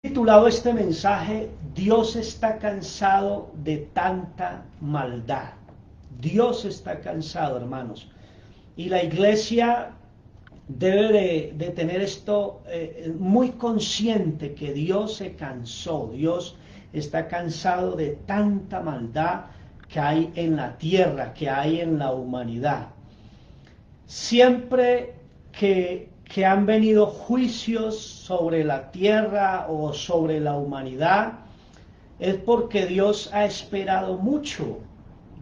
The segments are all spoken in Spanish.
Titulado este mensaje, Dios está cansado de tanta maldad. Dios está cansado, hermanos. Y la iglesia debe de tener esto muy consciente, que Dios se cansó. Dios está cansado de tanta maldad que hay en la tierra, que hay en la humanidad. Siempre que han venido juicios sobre la tierra o sobre la humanidad, es porque Dios ha esperado mucho.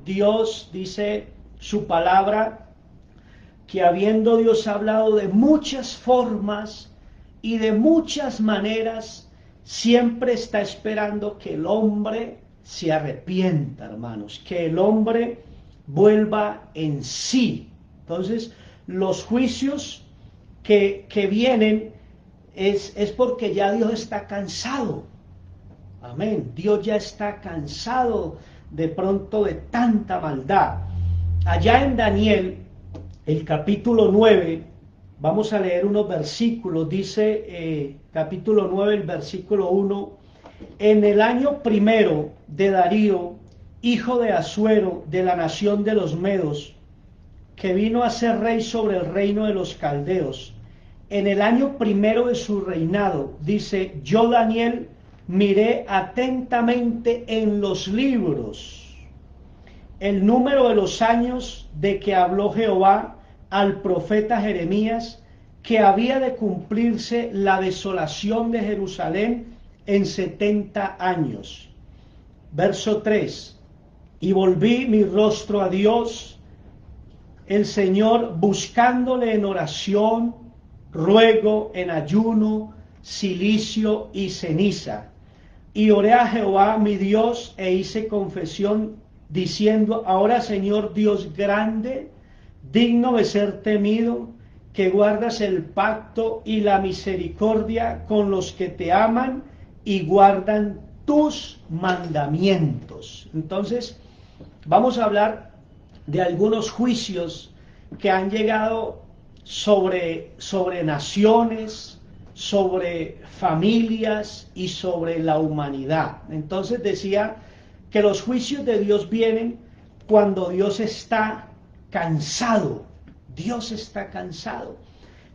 Dios dice su palabra, que habiendo Dios hablado de muchas formas y de muchas maneras, siempre está esperando que el hombre se arrepienta, hermanos, que el hombre vuelva en sí. Entonces, los juicios que vienen es porque ya Dios está cansado. Amén. Dios ya está cansado de pronto de tanta maldad. Allá en Daniel, el capítulo 9, vamos a leer unos versículos. Dice capítulo 9, el versículo 1: en el año primero de Darío, hijo de Asuero, de la nación de los Medos, que vino a ser rey sobre el reino de los caldeos, en el año primero de su reinado, dice, yo Daniel miré atentamente en los libros el número de los años de que habló Jehová al profeta Jeremías, que había de cumplirse la desolación de Jerusalén en 70 años. Verso 3: y volví mi rostro a Dios, el Señor, buscándole en oración, ruego, en ayuno, cilicio y ceniza. Y oré a Jehová mi Dios e hice confesión, diciendo, ahora Señor Dios grande, digno de ser temido, que guardas el pacto y la misericordia con los que te aman y guardan tus mandamientos. Entonces, vamos a hablar de algunos juicios que han llegado sobre naciones, sobre familias y sobre la humanidad. Entonces decía que los juicios de Dios vienen cuando Dios está cansado. Dios está cansado.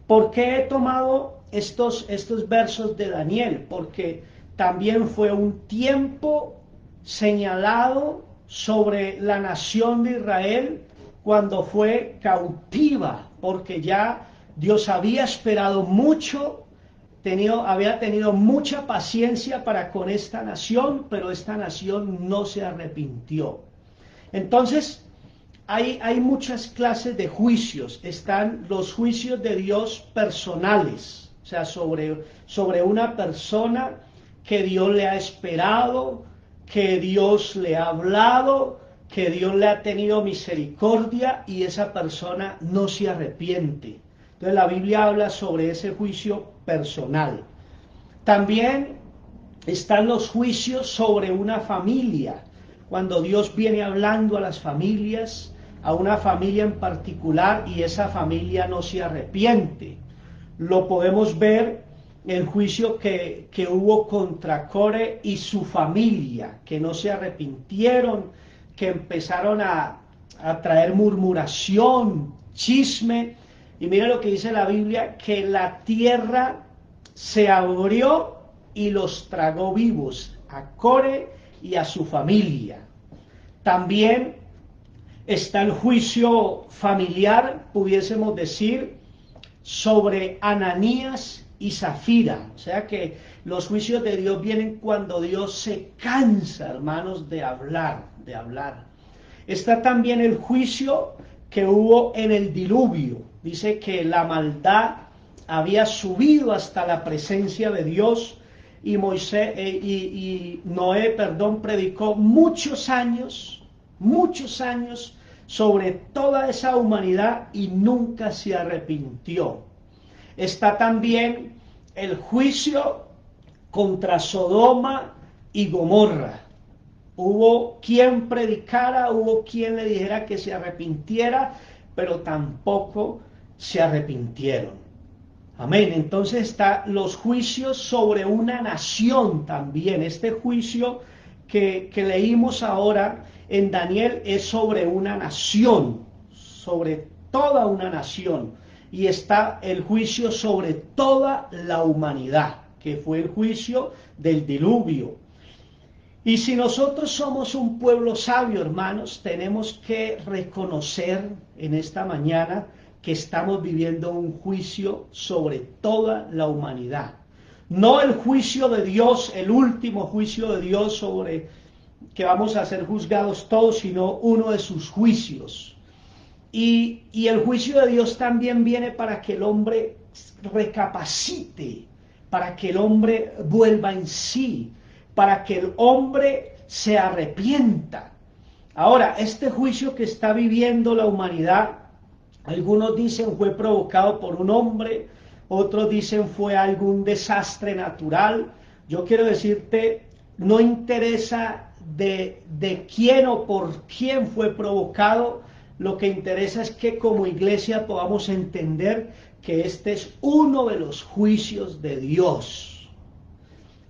¿Por qué he tomado estos versos de Daniel? Porque también fue un tiempo señalado sobre la nación de Israel cuando fue cautiva, porque ya Dios había esperado mucho, había tenido mucha paciencia para con esta nación, pero esta nación no se arrepintió. Entonces, hay muchas clases de juicios. Están los juicios de Dios personales, o sea, sobre una persona que Dios le ha esperado, que Dios le ha hablado, que Dios le ha tenido misericordia y esa persona no se arrepiente. Entonces la Biblia habla sobre ese juicio personal. También están los juicios sobre una familia, cuando Dios viene hablando a las familias, a una familia en particular, y esa familia no se arrepiente. Lo podemos ver el juicio que hubo contra Core y su familia, que no se arrepintieron, que empezaron a traer murmuración, chisme, y mira lo que dice la Biblia, que la tierra se abrió y los tragó vivos, a Core y a su familia. También está el juicio familiar, pudiésemos decir, sobre Ananías y Zafira. O sea que los juicios de Dios vienen cuando Dios se cansa, hermanos, de hablar. Está también el juicio que hubo en el diluvio. Dice que la maldad había subido hasta la presencia de Dios y Noé, predicó muchos años sobre toda esa humanidad y nunca se arrepintió. Está también el juicio contra Sodoma y Gomorra. Hubo quien predicara, hubo quien le dijera que se arrepintiera, pero tampoco se arrepintieron. Amén. Entonces está los juicios sobre una nación también. Este juicio que leímos ahora en Daniel es sobre una nación, sobre toda una nación. Y está el juicio sobre toda la humanidad, que fue el juicio del diluvio. Y si nosotros somos un pueblo sabio, hermanos, tenemos que reconocer en esta mañana que estamos viviendo un juicio sobre toda la humanidad. No el juicio de Dios, el último juicio de Dios sobre que vamos a ser juzgados todos, sino uno de sus juicios. Y el juicio de Dios también viene para que el hombre recapacite, para que el hombre vuelva en sí, para que el hombre se arrepienta. Ahora, este juicio que está viviendo la humanidad, algunos dicen fue provocado por un hombre, otros dicen fue algún desastre natural. Yo quiero decirte, no interesa de quién o por quién fue provocado, lo que interesa es que como iglesia podamos entender que este es uno de los juicios de Dios.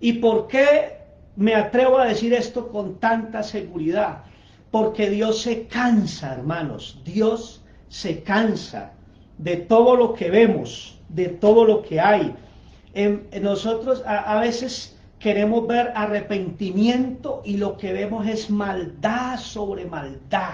¿Y por qué me atrevo a decir esto con tanta seguridad? Porque Dios se cansa, hermanos, Dios se cansa de todo lo que vemos, de todo lo que hay. Nosotros a veces queremos ver arrepentimiento y lo que vemos es maldad sobre maldad.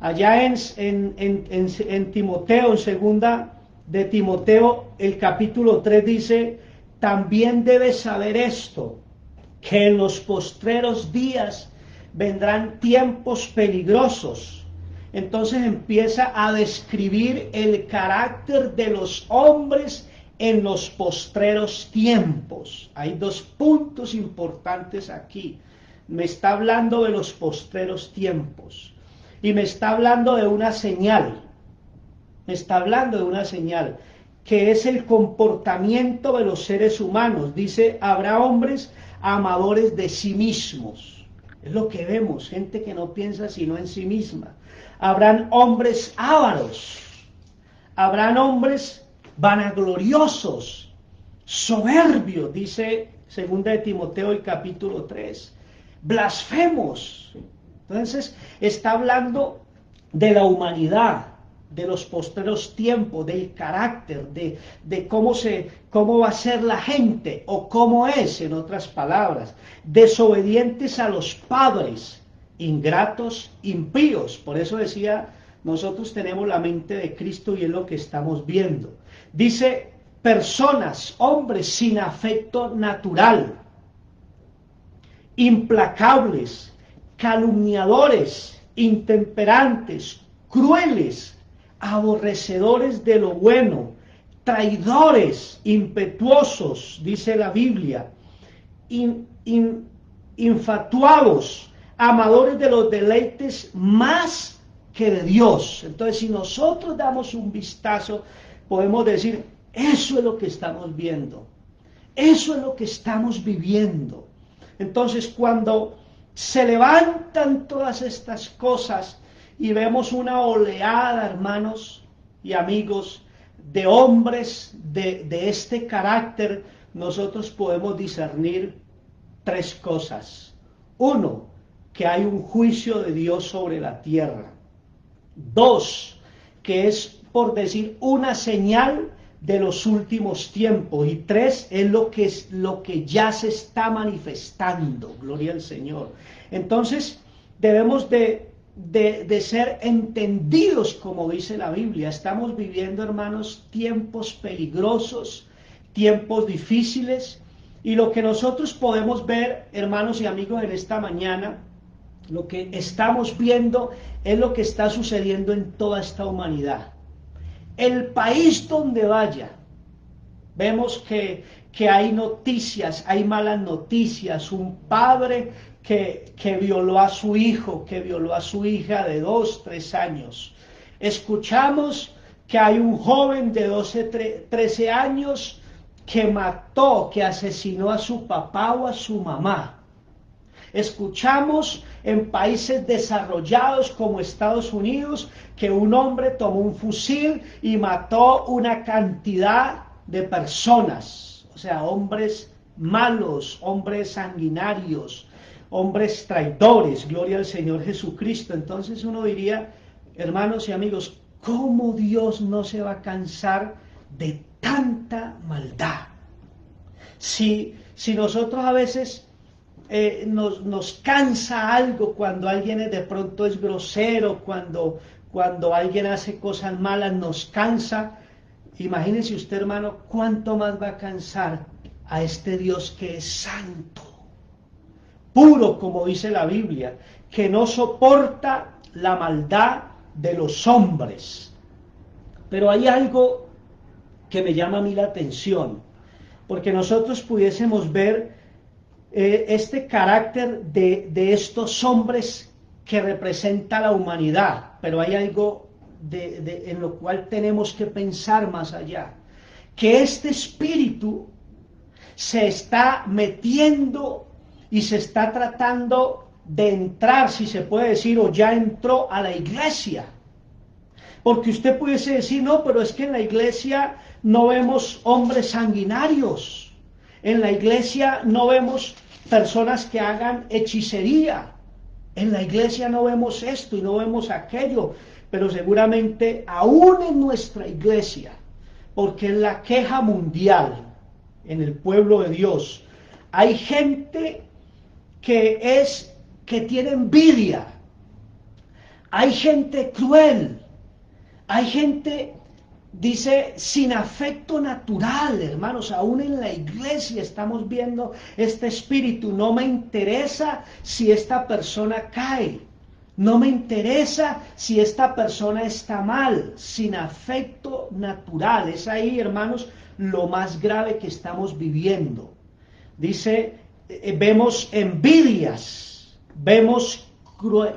Allá en Timoteo, en segunda de Timoteo, el capítulo 3 dice, también debes saber esto, que en los postreros días vendrán tiempos peligrosos. Entonces empieza a describir el carácter de los hombres en los postreros tiempos. Hay dos puntos importantes aquí. Me está hablando de los postreros tiempos. Y me está hablando de una señal. Me está hablando de una señal, que es el comportamiento de los seres humanos. Dice, habrá hombres amadores de sí mismos. Es lo que vemos, gente que no piensa sino en sí misma. Habrán hombres ávaros. Habrán hombres vanagloriosos, soberbios, dice 2 de Timoteo el capítulo 3. Blasfemos. Entonces está hablando de la humanidad, de los postreros tiempos, del carácter, de cómo va a ser la gente, o cómo es, en otras palabras, desobedientes a los padres, ingratos, impíos. Por eso decía, nosotros tenemos la mente de Cristo y es lo que estamos viendo. Dice, personas, hombres sin afecto natural, implacables, calumniadores, intemperantes, crueles, aborrecedores de lo bueno, traidores, impetuosos, dice la Biblia, infatuados, amadores de los deleites más que de Dios. Entonces, si nosotros damos un vistazo, podemos decir, eso es lo que estamos viendo, eso es lo que estamos viviendo. Entonces, cuando se levantan todas estas cosas y vemos una oleada, hermanos y amigos, de hombres de este carácter, nosotros podemos discernir tres cosas. Uno, que hay un juicio de Dios sobre la tierra. Dos, que es, por decir, una señal de los últimos tiempos. Y tres, es lo que ya se está manifestando. Gloria al Señor. Entonces, debemos de ser entendidos, como dice la Biblia. Estamos viviendo, hermanos, tiempos peligrosos, tiempos difíciles. Y lo que nosotros podemos ver, hermanos y amigos, en esta mañana, lo que estamos viendo es lo que está sucediendo en toda esta humanidad. El país donde vaya, vemos que hay noticias, hay malas noticias. Un padre que violó a su hijo, que violó a su hija de 2, 3 años. Escuchamos que hay un joven de 12, 13 años que mató, que asesinó a su papá o a su mamá. Escuchamos en países desarrollados como Estados Unidos que un hombre tomó un fusil y mató una cantidad de personas, o sea, hombres malos, hombres sanguinarios, hombres traidores, gloria al Señor Jesucristo. Entonces uno diría, hermanos y amigos, ¿cómo Dios no se va a cansar de tanta maldad? Si nosotros a veces nos cansa algo cuando alguien de pronto es grosero, cuando alguien hace cosas malas, nos cansa. Imagínense usted, hermano, cuánto más va a cansar a este Dios que es santo, puro, como dice la Biblia, que no soporta la maldad de los hombres. Pero hay algo que me llama a mí la atención, porque nosotros pudiésemos ver este carácter de estos hombres que representa la humanidad, pero hay algo en lo cual tenemos que pensar más allá, que este espíritu se está metiendo y se está tratando de entrar, si se puede decir, o ya entró a la iglesia. Porque usted pudiese decir, no, pero es que en la iglesia no vemos hombres sanguinarios, en la iglesia no vemos personas que hagan hechicería, en la iglesia no vemos esto y no vemos aquello, pero seguramente aún en nuestra iglesia, porque es la queja mundial en el pueblo de Dios, hay gente que tiene envidia, hay gente cruel, hay gente, dice, sin afecto natural, hermanos. Aún en la iglesia estamos viendo este espíritu. No me interesa si esta persona cae, no me interesa si esta persona está mal, sin afecto natural. Es ahí, hermanos, lo más grave que estamos viviendo. Dice, vemos envidias, vemos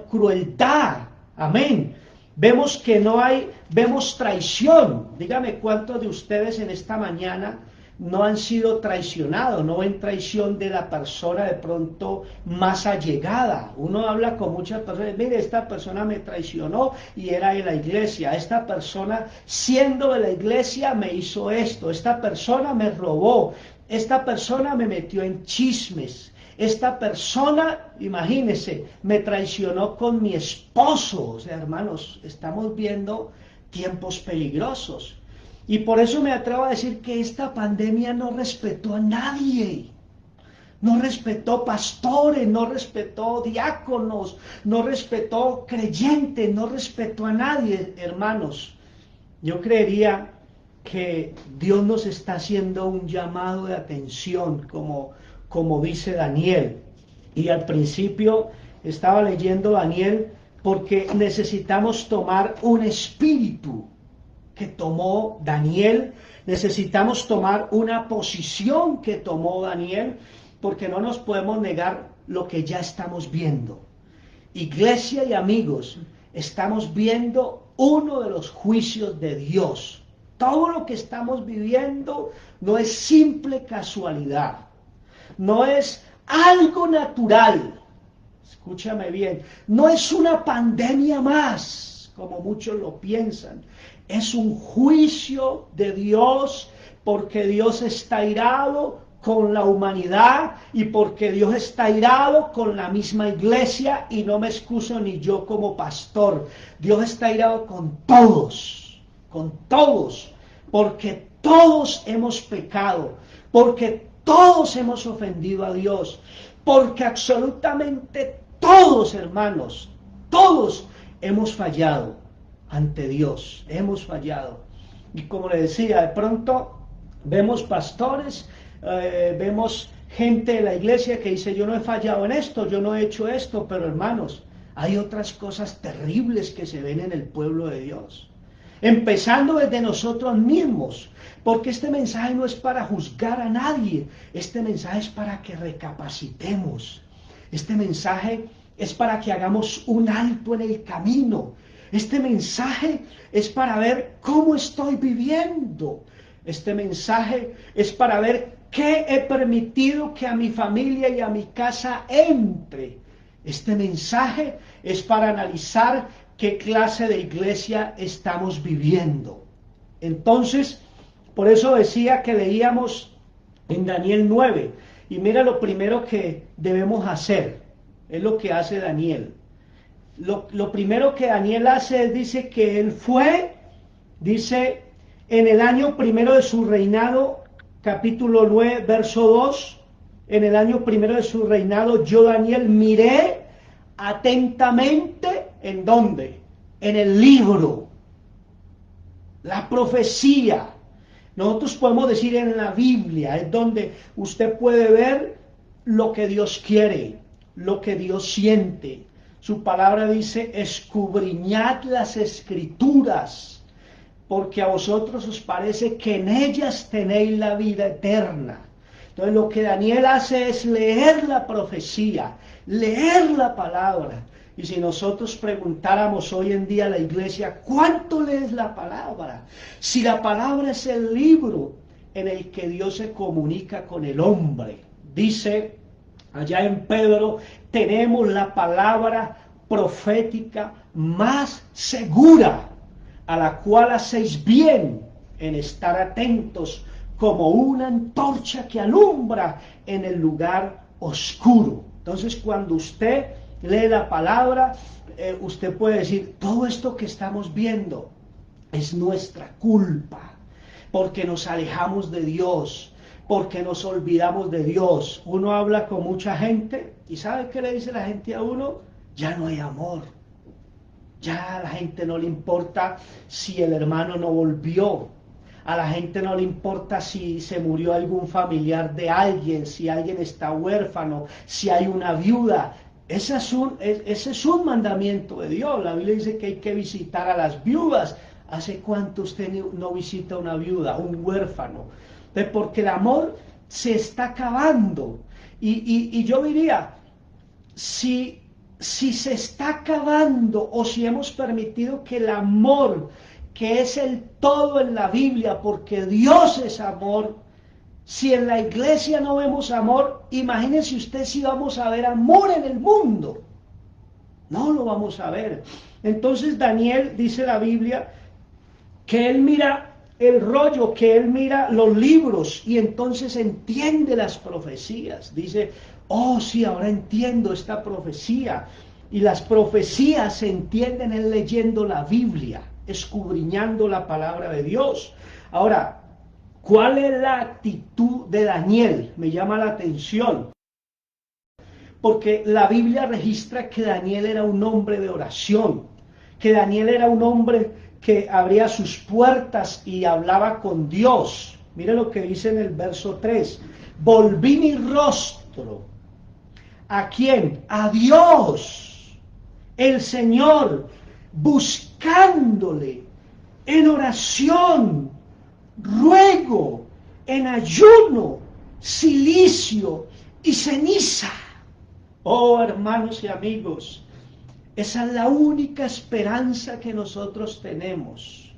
crueldad, amén. Vemos que no hay, vemos traición. Dígame cuántos de ustedes en esta mañana no han sido traicionados, no ven traición de la persona de pronto más allegada. Uno habla con muchas personas, mire, esta persona me traicionó y era de la iglesia, esta persona siendo de la iglesia me hizo esto, esta persona me robó, esta persona me metió en chismes. Esta persona, imagínense, me traicionó con mi esposo. O sea, hermanos, estamos viendo tiempos peligrosos. Y por eso me atrevo a decir que esta pandemia no respetó a nadie. No respetó pastores, no respetó diáconos, no respetó creyentes, no respetó a nadie, hermanos. Yo creería que Dios nos está haciendo un llamado de atención, como dice Daniel. Y al principio estaba leyendo Daniel porque necesitamos tomar un espíritu que tomó Daniel, necesitamos tomar una posición que tomó Daniel, porque no nos podemos negar lo que ya estamos viendo. Iglesia y amigos, estamos viendo uno de los juicios de Dios. Todo lo que estamos viviendo no es simple casualidad. No es algo natural, escúchame bien, no es una pandemia más, como muchos lo piensan, es un juicio de Dios, porque Dios está irado con la humanidad y porque Dios está irado con la misma iglesia, y no me excuso ni yo como pastor, Dios está irado con todos, porque todos hemos pecado, porque todos hemos ofendido a Dios, porque absolutamente todos, hermanos, todos hemos fallado ante Dios, hemos fallado. Y como le decía, de pronto vemos pastores, vemos gente de la iglesia que dice, yo no he fallado en esto, yo no he hecho esto, pero hermanos, hay otras cosas terribles que se ven en el pueblo de Dios. Empezando desde nosotros mismos, porque este mensaje no es para juzgar a nadie, este mensaje es para que recapacitemos, este mensaje es para que hagamos un alto en el camino, este mensaje es para ver cómo estoy viviendo, este mensaje es para ver qué he permitido que a mi familia y a mi casa entre, este mensaje es para analizar qué clase de iglesia estamos viviendo. Entonces, Por eso decía que leíamos en Daniel 9. Y mira lo primero que debemos hacer. Es lo que hace Daniel. Lo primero que Daniel hace es, dice que él fue, dice, en el año primero de su reinado, capítulo 9, verso 2, en el año primero de su reinado, yo, Daniel, miré atentamente, ¿en dónde? En el libro, la profecía. Nosotros podemos decir en la Biblia, es donde usted puede ver lo que Dios quiere, lo que Dios siente. Su palabra dice, escudriñad las escrituras, porque a vosotros os parece que en ellas tenéis la vida eterna. Entonces lo que Daniel hace es leer la profecía, leer la palabra. Y si nosotros preguntáramos hoy en día a la iglesia, ¿cuánto lees la palabra? Si la palabra es el libro en el que Dios se comunica con el hombre. Dice allá en Pedro, tenemos la palabra profética más segura, a la cual hacéis bien en estar atentos como una antorcha que alumbra en el lugar oscuro. Entonces, cuando usted lee la palabra, usted puede decir, todo esto que estamos viendo es nuestra culpa, porque nos alejamos de Dios, porque nos olvidamos de Dios. Uno habla con mucha gente, y ¿sabe qué le dice la gente a uno? Ya no hay amor. Ya a la gente no le importa si el hermano no volvió. A la gente no le importa si se murió algún familiar de alguien, si alguien está huérfano, si hay una viuda. Ese es un mandamiento de Dios. La Biblia dice que hay que visitar a las viudas. ¿Hace cuánto usted no visita a una viuda, un huérfano? Porque el amor se está acabando. Y yo diría, si se está acabando o si hemos permitido que el amor, que es el todo en la Biblia, porque Dios es amor, si en la iglesia no vemos amor, imagínense usted si vamos a ver amor en el mundo. No lo vamos a ver. Entonces Daniel, dice la Biblia, que él mira el rollo, que él mira los libros y entonces entiende las profecías. Dice, oh sí, ahora entiendo esta profecía. Y las profecías se entienden en leyendo la Biblia, escudriñando la palabra de Dios. Ahora, ¿cuál es la actitud de Daniel? Me llama la atención, porque la Biblia registra que Daniel era un hombre de oración, que Daniel era un hombre que abría sus puertas y hablaba con Dios. Mire lo que dice en el verso 3. Volví mi rostro. ¿A quién? A Dios, el Señor, buscándole en oración, ruego, en ayuno, cilicio y ceniza. Oh, hermanos y amigos, esa es la única esperanza que nosotros tenemos,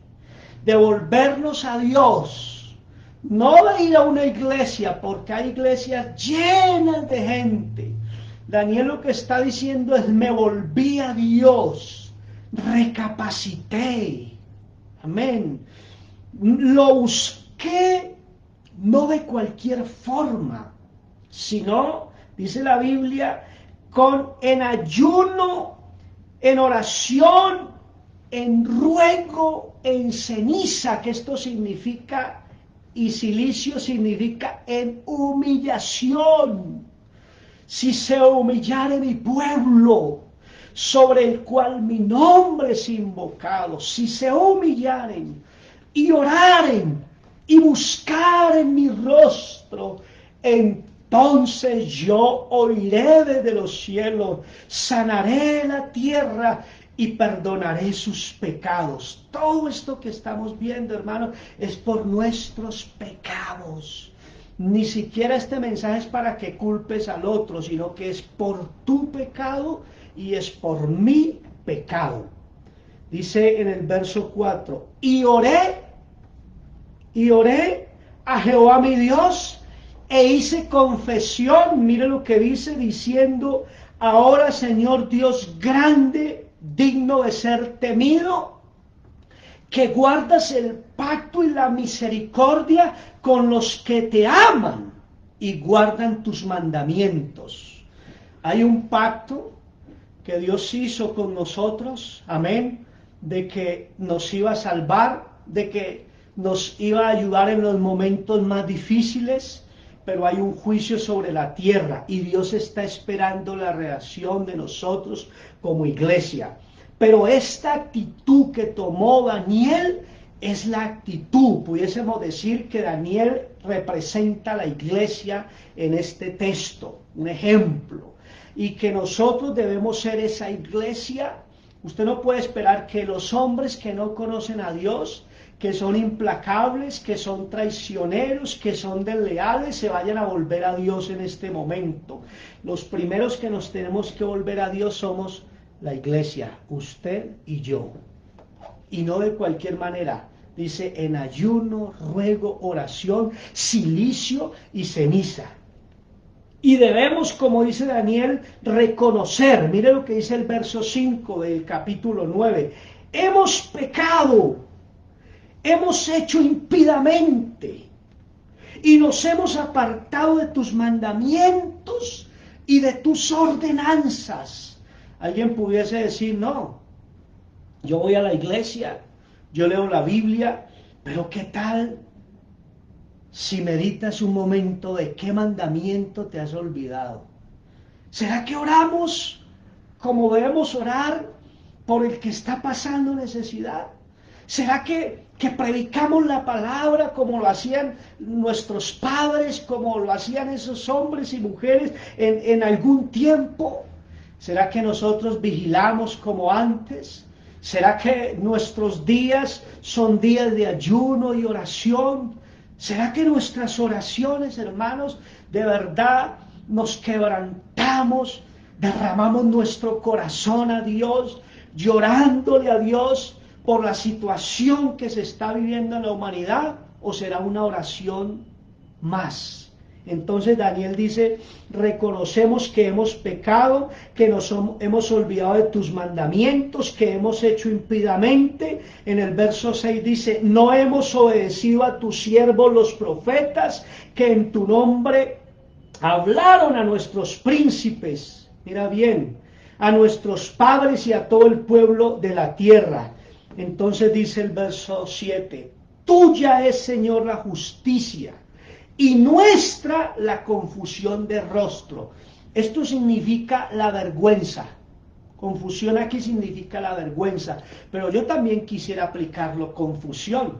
de volvernos a Dios, no de ir a una iglesia, porque hay iglesias llenas de gente. Daniel lo que está diciendo es, me volví a Dios, recapacité, amén, lo busqué no de cualquier forma, sino, dice la Biblia, en ayuno, en oración, en ruego, en ceniza, que esto significa, y cilicio significa en humillación. Si se humillare mi pueblo, sobre el cual mi nombre es invocado, si se humillaren y oraren y buscaren mi rostro, entonces yo oiré desde los cielos, sanaré la tierra y perdonaré sus pecados. Todo esto que estamos viendo, hermanos, es por nuestros pecados. Ni siquiera este mensaje es para que culpes al otro, sino que es por tu pecado y es por mi pecado. Dice en el verso 4, y oré a Jehová mi Dios, e hice confesión, mire lo que dice, diciendo, ahora Señor Dios grande, digno de ser temido, que guardas el pacto y la misericordia con los que te aman y guardan tus mandamientos. Hay un pacto que Dios hizo con nosotros, amén, de que nos iba a salvar, de que nos iba a ayudar en los momentos más difíciles, pero hay un juicio sobre la tierra y Dios está esperando la reacción de nosotros como iglesia. Pero esta actitud que tomó Daniel es la actitud, pudiésemos decir que Daniel representa a la iglesia en este texto, un ejemplo, y que nosotros debemos ser esa iglesia. Usted no puede esperar que los hombres que no conocen a Dios, que son implacables, que son traicioneros, que son desleales, se vayan a volver a Dios en este momento. Los primeros que nos tenemos que volver a Dios somos la iglesia, usted y yo. Y no de cualquier manera. Dice, en ayuno, ruego, oración, cilicio y ceniza. Y debemos, como dice Daniel, reconocer, mire lo que dice el verso 5 del capítulo 9, hemos pecado, hemos hecho impíamente y nos hemos apartado de tus mandamientos y de tus ordenanzas. Alguien pudiese decir, no, yo voy a la iglesia, yo leo la Biblia, pero ¿qué tal si meditas un momento de qué mandamiento te has olvidado? ¿Será que oramos como debemos orar por el que está pasando necesidad? ¿Será que predicamos la palabra como lo hacían nuestros padres, como lo hacían esos hombres y mujeres en algún tiempo? ¿Será que nosotros vigilamos como antes? ¿Será que nuestros días son días de ayuno y oración? ¿Será que nuestras oraciones, hermanos, de verdad nos quebrantamos, derramamos nuestro corazón a Dios, llorándole a Dios por la situación que se está viviendo en la humanidad? ¿O será una oración más? Entonces Daniel dice, reconocemos que hemos pecado, que hemos olvidado de tus mandamientos, que hemos hecho impíamente. En el verso 6 dice, no hemos obedecido a tus siervos los profetas, que en tu nombre hablaron a nuestros príncipes, mira bien, a nuestros padres y a todo el pueblo de la tierra. Entonces dice el verso 7, tuya es, Señor, la justicia, y nuestra la confusión de rostro. Esto significa la vergüenza. Confusión aquí significa la vergüenza, pero yo también quisiera aplicarlo confusión.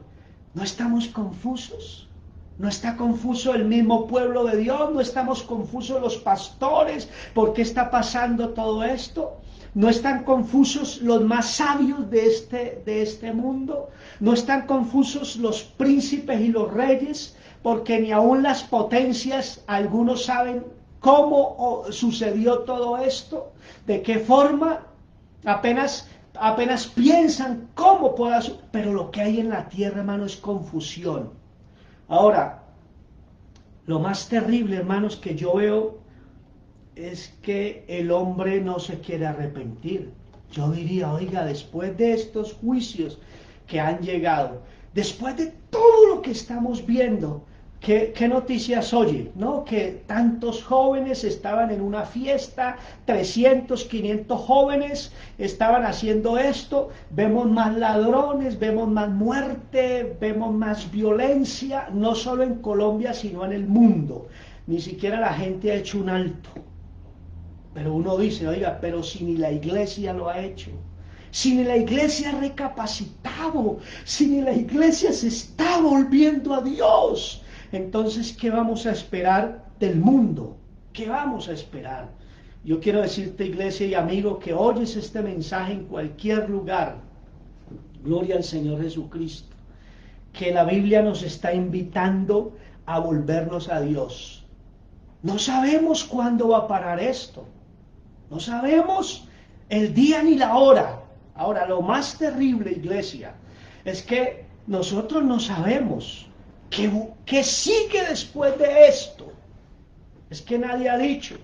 ¿No estamos confusos? ¿No está confuso el mismo pueblo de Dios? ¿No estamos confusos los pastores? ¿Por qué está pasando todo esto? ¿No están confusos los más sabios de este mundo? ¿No están confusos los príncipes y los reyes? Porque ni aun las potencias, algunos saben cómo sucedió todo esto, de qué forma, apenas piensan cómo pueda suceder, pero lo que hay en la tierra, hermano, es confusión. Ahora, lo más terrible, hermanos, que yo veo es que el hombre no se quiere arrepentir. Yo diría, oiga, después de estos juicios que han llegado, después de todo lo que estamos viendo, ¿qué noticias oye? ¿No? Que tantos jóvenes estaban en una fiesta, 300, 500 jóvenes estaban haciendo esto, vemos más ladrones, vemos más muerte, vemos más violencia, no solo en Colombia, sino en el mundo. Ni siquiera la gente ha hecho un alto. Pero uno dice, oiga, pero si ni la iglesia lo ha hecho, si ni la iglesia ha recapacitado, si ni la iglesia se está volviendo a Dios, entonces, ¿qué vamos a esperar del mundo? ¿Qué vamos a esperar? Yo quiero decirte, iglesia y amigo, que oyes este mensaje en cualquier lugar, gloria al Señor Jesucristo, que la Biblia nos está invitando a volvernos a Dios. No sabemos cuándo va a parar esto. No sabemos el día ni la hora. Ahora, lo más terrible, iglesia, es que nosotros no sabemos qué sigue después de esto. Es que nadie ha dicho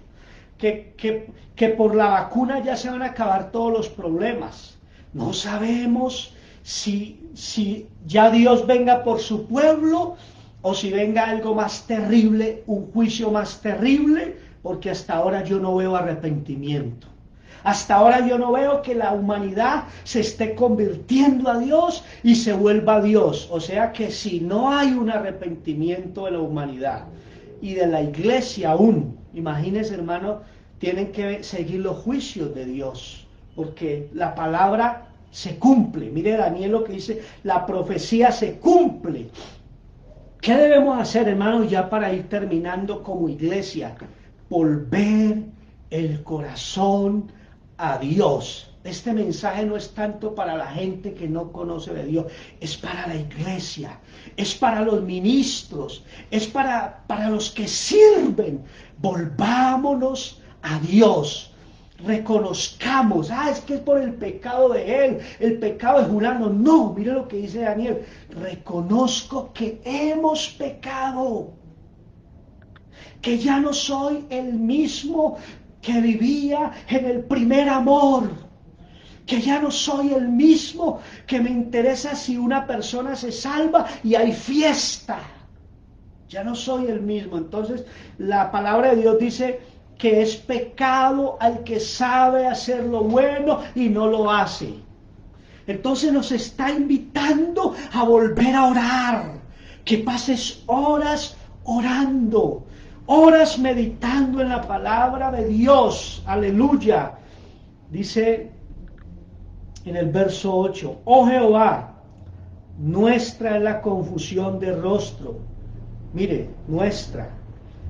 que por la vacuna ya se van a acabar todos los problemas. No sabemos si ya Dios venga por su pueblo o si venga algo más terrible, un juicio más terrible, porque hasta ahora yo no veo arrepentimiento. Hasta ahora yo no veo que la humanidad se esté convirtiendo a Dios y se vuelva a Dios. O sea que si no hay un arrepentimiento de la humanidad y de la iglesia aún, imagínense, hermano, tienen que seguir los juicios de Dios, porque la palabra se cumple. Mire Daniel lo que dice, la profecía se cumple. ¿Qué debemos hacer, hermanos, ya para ir terminando como iglesia? Volver el corazón a Dios. Este mensaje no es tanto para la gente que no conoce de Dios, es para la iglesia, es para los ministros, es para los que sirven. Volvámonos a Dios. Reconozcamos, es que es por el pecado de él, el pecado de Julano. No, mire lo que dice Daniel, reconozco que hemos pecado, que ya no soy el mismo que vivía en el primer amor, que ya no soy el mismo que me interesa si una persona se salva y hay fiesta. Ya no soy el mismo. Entonces la palabra de Dios dice que es pecado al que sabe hacer lo bueno y no lo hace. Entonces nos está invitando a volver a orar, que pases horas orando, horas meditando en la palabra de Dios. Aleluya. Dice en el verso 8, oh Jehová, nuestra es la confusión de rostro. Mire, nuestra,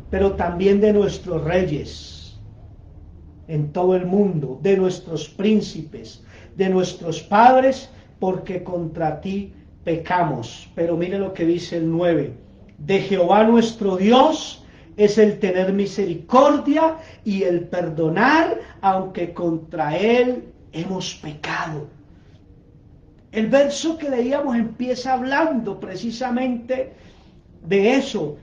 pero también de nuestros reyes en todo el mundo, de nuestros príncipes, de nuestros padres, porque contra ti pecamos. Pero mire lo que dice el 9, de Jehová nuestro Dios es el tener misericordia y el perdonar, aunque contra él hemos pecado. El verso que leíamos empieza hablando precisamente de eso.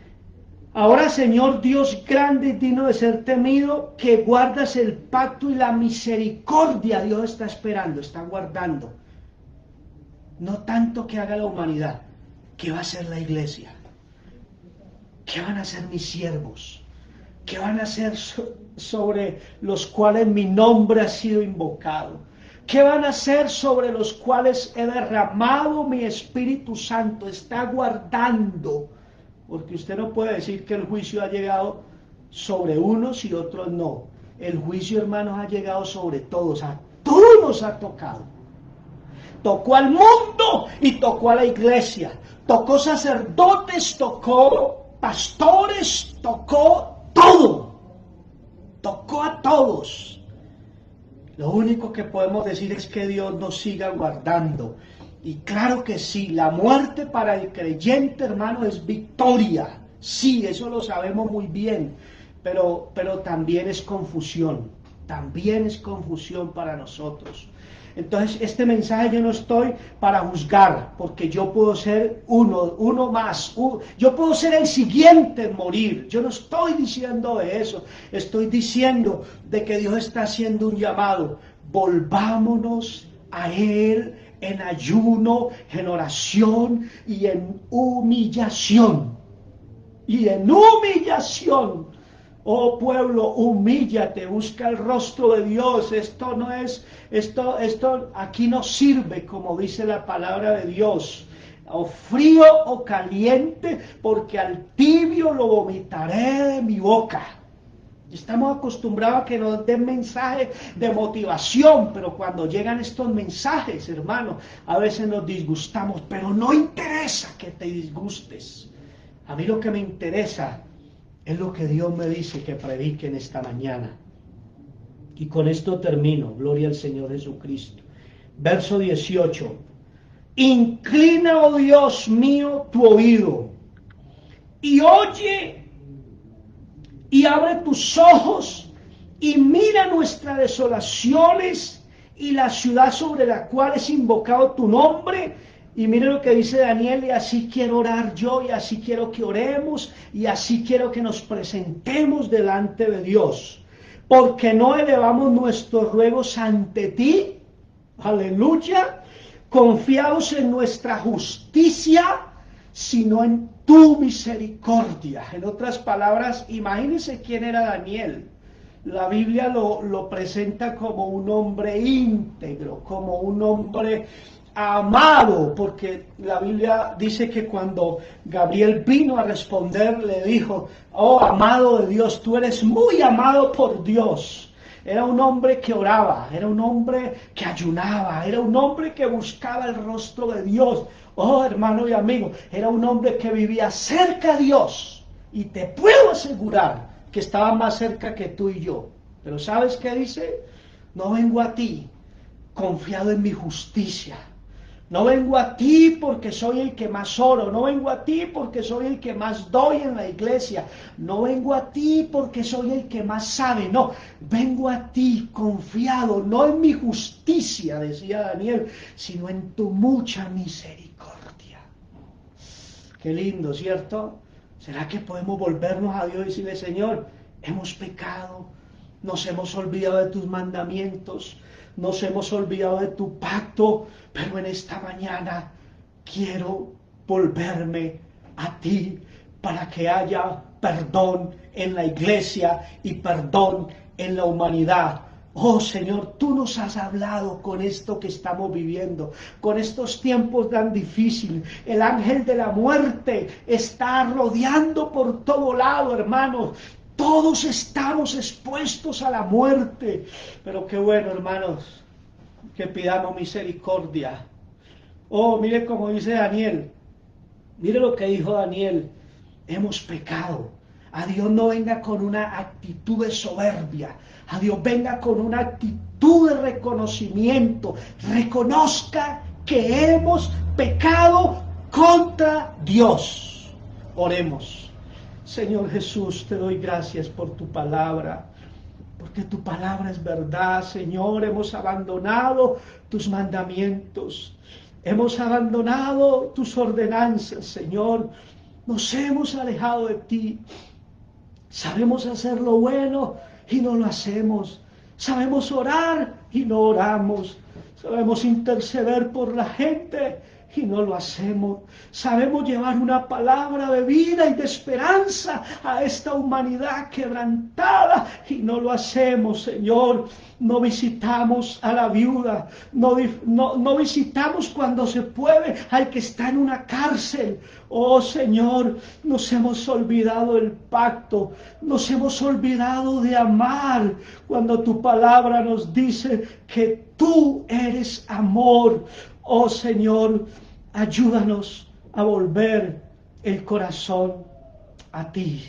Ahora, Señor Dios grande y digno de ser temido, que guardas el pacto y la misericordia, Dios está esperando, está guardando. No tanto que haga la humanidad, ¿qué va a hacer la iglesia? ¿Qué van a hacer mis siervos? ¿Qué van a hacer sobre los cuales mi nombre ha sido invocado? ¿Qué van a hacer sobre los cuales he derramado mi Espíritu Santo? Está guardando. Porque usted no puede decir que el juicio ha llegado sobre unos y otros no. El juicio, hermanos, ha llegado sobre todos. A todos nos ha tocado. Tocó al mundo y tocó a la iglesia. Tocó sacerdotes, tocó pastores, tocó todo. Tocó a todos. Lo único que podemos decir es que Dios nos siga guardando. Y claro que sí, la muerte para el creyente, hermano, es victoria. Sí, eso lo sabemos muy bien, pero también es confusión. También es confusión para nosotros. Entonces, este mensaje yo no estoy para juzgar, porque yo puedo ser uno más. Yo puedo ser el siguiente en morir. Yo no estoy diciendo de eso. Estoy diciendo de que Dios está haciendo un llamado. Volvámonos a Él en ayuno, en oración y en humillación. Y en humillación. Oh pueblo, humíllate, busca el rostro de Dios. Esto no es, esto aquí no sirve, como dice la palabra de Dios. O frío o caliente, porque al tibio lo vomitaré de mi boca. Estamos acostumbrados a que nos den mensajes de motivación, pero cuando llegan estos mensajes, hermano, a veces nos disgustamos, pero no interesa que te disgustes. A mí lo que me interesa es lo que Dios me dice que predique en esta mañana. Y con esto termino. Gloria al Señor Jesucristo. Verso 18. Inclina, oh Dios mío, tu oído y oye y abre tus ojos y mira nuestras desolaciones y la ciudad sobre la cual es invocado tu nombre. Y mire lo que dice Daniel, y así quiero orar yo, y así quiero que oremos, y así quiero que nos presentemos delante de Dios. Porque no elevamos nuestros ruegos ante ti, aleluya, confiados en nuestra justicia, sino en tu misericordia. En otras palabras, imagínense quién era Daniel. La Biblia lo presenta como un hombre íntegro, como un hombre amado, porque la Biblia dice que cuando Gabriel vino a responder, le dijo: oh, amado de Dios, tú eres muy amado por Dios. Era un hombre que oraba, era un hombre que ayunaba, era un hombre que buscaba el rostro de Dios. Oh, hermano y amigo, era un hombre que vivía cerca de Dios, y te puedo asegurar que estaba más cerca que tú y yo. Pero ¿sabes qué dice? No vengo a ti confiado en mi justicia. No vengo a ti porque soy el que más oro, no vengo a ti porque soy el que más doy en la iglesia, no vengo a ti porque soy el que más sabe, no, vengo a ti confiado, no en mi justicia, decía Daniel, sino en tu mucha misericordia. Qué lindo, ¿cierto? ¿Será que podemos volvernos a Dios y decirle: Señor, hemos pecado, nos hemos olvidado de tus mandamientos, nos hemos olvidado de tu pacto, pero en esta mañana quiero volverme a ti para que haya perdón en la iglesia y perdón en la humanidad? Oh Señor, tú nos has hablado con esto que estamos viviendo, con estos tiempos tan difíciles. El ángel de la muerte está rodeando por todo lado, hermanos. Todos estamos expuestos a la muerte, pero qué bueno, hermanos, que pidamos misericordia. Oh, mire como dice Daniel, mire lo que dijo Daniel: hemos pecado. A Dios no venga con una actitud de soberbia, a Dios venga con una actitud de reconocimiento. Reconozca que hemos pecado contra Dios. Oremos. Señor Jesús, te doy gracias por tu palabra, porque tu palabra es verdad. Señor, hemos abandonado tus mandamientos, hemos abandonado tus ordenanzas, Señor, nos hemos alejado de ti. Sabemos hacer lo bueno y no lo hacemos, sabemos orar y no oramos, sabemos interceder por la gente y no lo hacemos. Sabemos llevar una palabra de vida y de esperanza a esta humanidad quebrantada y no lo hacemos, Señor. No visitamos a la viuda, no visitamos cuando se puede al que está en una cárcel. Oh Señor, nos hemos olvidado del pacto, nos hemos olvidado de amar, cuando tu palabra nos dice que tú eres amor. Oh Señor, ayúdanos a volver el corazón a ti.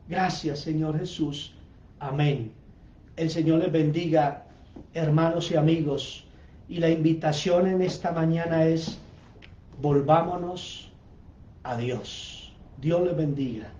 Gracias, Señor Jesús. Amén. El Señor les bendiga, hermanos y amigos. Y la invitación en esta mañana es: volvámonos a Dios. Dios les bendiga.